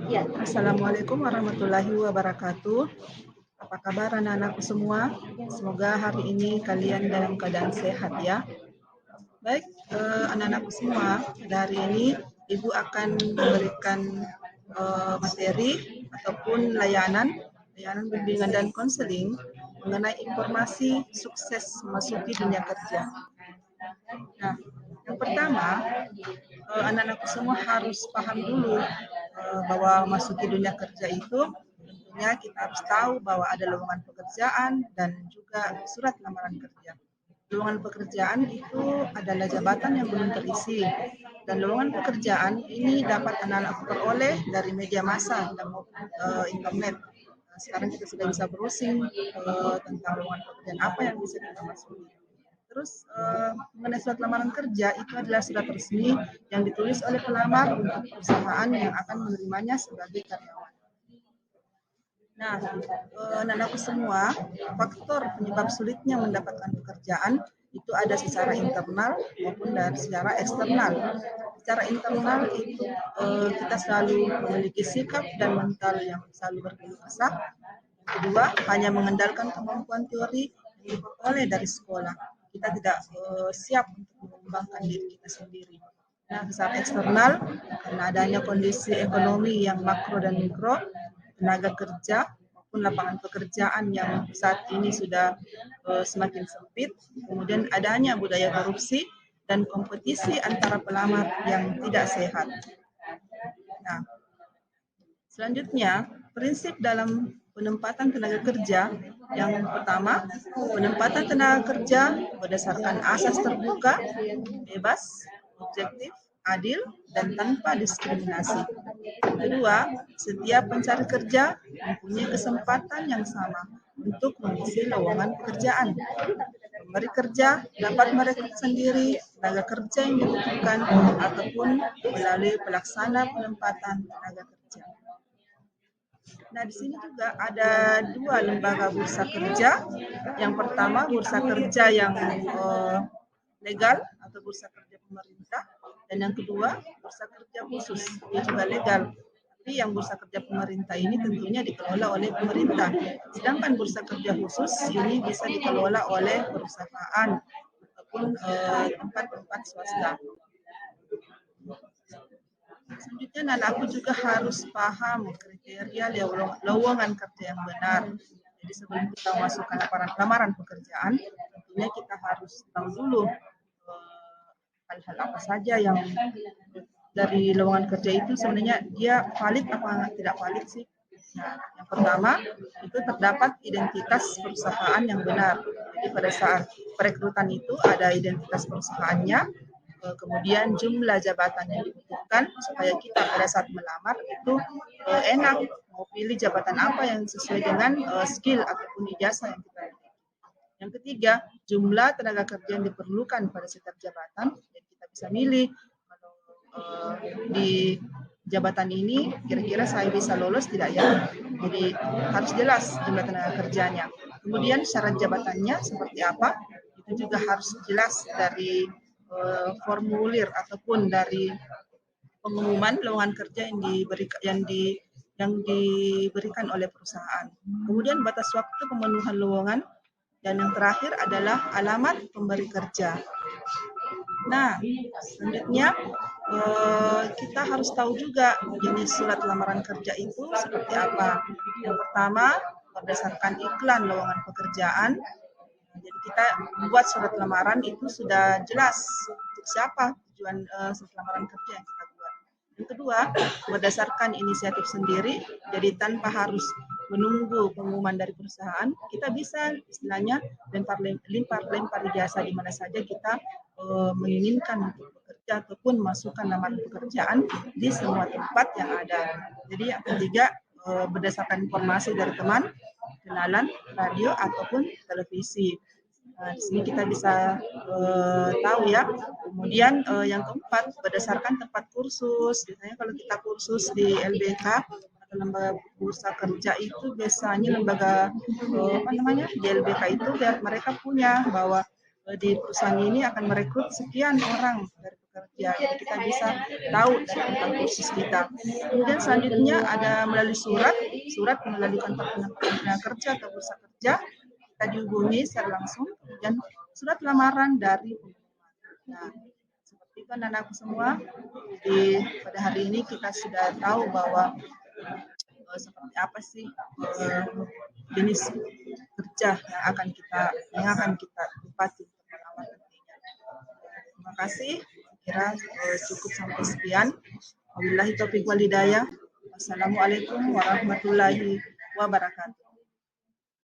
Assalamualaikum warahmatullahi wabarakatuh. Apa kabar anak-anakku semua? Semoga hari ini kalian dalam keadaan sehat ya. Baik, anak-anakku semua, pada hari ini Ibu akan memberikan materi ataupun layanan bimbingan dan konseling mengenai informasi sukses memasuki dunia kerja. Nah, yang pertama, anak-anakku semua harus paham dulu bahwa masuki dunia kerja itu tentunya kita harus tahu bahwa ada lowongan pekerjaan dan juga surat lamaran kerja. Lowongan pekerjaan itu adalah jabatan yang belum terisi dan lowongan pekerjaan ini dapat anak-anak peroleh dari media massa dan internet. Sekarang kita sudah bisa browsing tentang lowongan pekerjaan apa yang bisa kita masuki. Terus mengenai surat lamaran kerja itu adalah surat resmi yang ditulis oleh pelamar untuk perusahaan yang akan menerimanya sebagai karyawan. Nah, anak-anakku semua, faktor penyebab sulitnya mendapatkan pekerjaan itu ada secara internal maupun dari secara eksternal. Secara internal itu kita selalu memiliki sikap dan mental yang selalu berkeluh kesah. Kedua, hanya mengandalkan kemampuan teori yang diperoleh dari sekolah. Kita tidak siap untuk mengembangkan diri kita sendiri. Nah, secara eksternal, karena adanya kondisi ekonomi yang makro dan mikro, tenaga kerja maupun lapangan pekerjaan yang saat ini sudah semakin sempit, kemudian adanya budaya korupsi dan kompetisi antara pelamar yang tidak sehat. Nah, selanjutnya, prinsip dalam penempatan tenaga kerja yang pertama, penempatan tenaga kerja berdasarkan asas terbuka, bebas, objektif, adil, dan tanpa diskriminasi. Kedua, setiap pencari kerja mempunyai kesempatan yang sama untuk mengisi lowongan pekerjaan. Pemberi kerja dapat merekrut sendiri tenaga kerja yang dibutuhkan ataupun melalui pelaksana penempatan tenaga kerja. Nah, di sini juga ada dua lembaga bursa kerja. Yang pertama, bursa kerja yang legal atau bursa kerja pemerintah, dan yang kedua, bursa kerja khusus, dia juga legal. Tapi yang bursa kerja pemerintah ini tentunya dikelola oleh pemerintah. Sedangkan bursa kerja khusus ini bisa dikelola oleh perusahaan ataupun tempat-tempat swasta. Selanjutnya, aku juga harus paham kriteria lowongan kerja yang benar. Jadi sebelum kita masukkan lamaran pekerjaan, tentunya kita harus tahu dulu hal-hal apa saja yang dari lowongan kerja itu sebenarnya dia valid apa tidak valid sih. Nah, yang pertama itu terdapat identitas perusahaan yang benar. Jadi pada saat perekrutan itu ada identitas perusahaannya, kemudian jumlah jabatan yang dibutuhkan supaya kita pada saat melamar itu enak mau pilih jabatan apa yang sesuai dengan skill ataupun ijazah yang kita miliki. Yang ketiga, jumlah tenaga kerja yang diperlukan pada setiap jabatan, dan kita bisa milih di jabatan ini kira-kira saya bisa lolos tidak ya. Jadi harus jelas jumlah tenaga kerjanya. Kemudian syarat jabatannya seperti apa, itu juga harus jelas dari formulir ataupun dari pengumuman lowongan kerja yang diberikan oleh perusahaan. Kemudian batas waktu pemenuhan lowongan, dan yang terakhir adalah alamat pemberi kerja. Nah, selanjutnya kita harus tahu juga jenis surat lamaran kerja itu seperti apa. Yang pertama, berdasarkan iklan lowongan pekerjaan. Jadi kita membuat surat lamaran itu sudah jelas untuk siapa tujuan surat lamaran kerja yang kita buat. Yang kedua, berdasarkan inisiatif sendiri, jadi tanpa harus menunggu pengumuman dari perusahaan, kita bisa istilahnya lempar ijazah di mana saja kita menginginkan untuk bekerja ataupun masukkan lamaran pekerjaan di semua tempat yang ada. Jadi yang ketiga, berdasarkan informasi dari teman, kenalan, radio ataupun televisi. Nah, di sini kita bisa tahu ya. Kemudian yang keempat, berdasarkan tempat kursus. Biasanya kalau kita kursus di LBK atau lembaga bursa kerja itu biasanya lembaga di LBK itu mereka punya bahwa di perusahaan ini akan merekrut sekian orang dari kerja. Jadi kita bisa tahu tentang kursus kita. Kemudian selanjutnya ada melalui surat melalui kantor tenaga kerja atau bursa kerja, kita dihubungi secara langsung, dan surat lamaran dari pengumuman. Nah, seperti itu anak-anakku semua. Jadi pada hari ini kita sudah tahu bahwa seperti apa sih jenis kerja yang akan kita tempati untuk melamar nantinya. Terima kasih. Kira cukup sampai sekian. Wabillahi taufiq wal hidayah. Wassalamualaikum warahmatullahi wabarakatuh.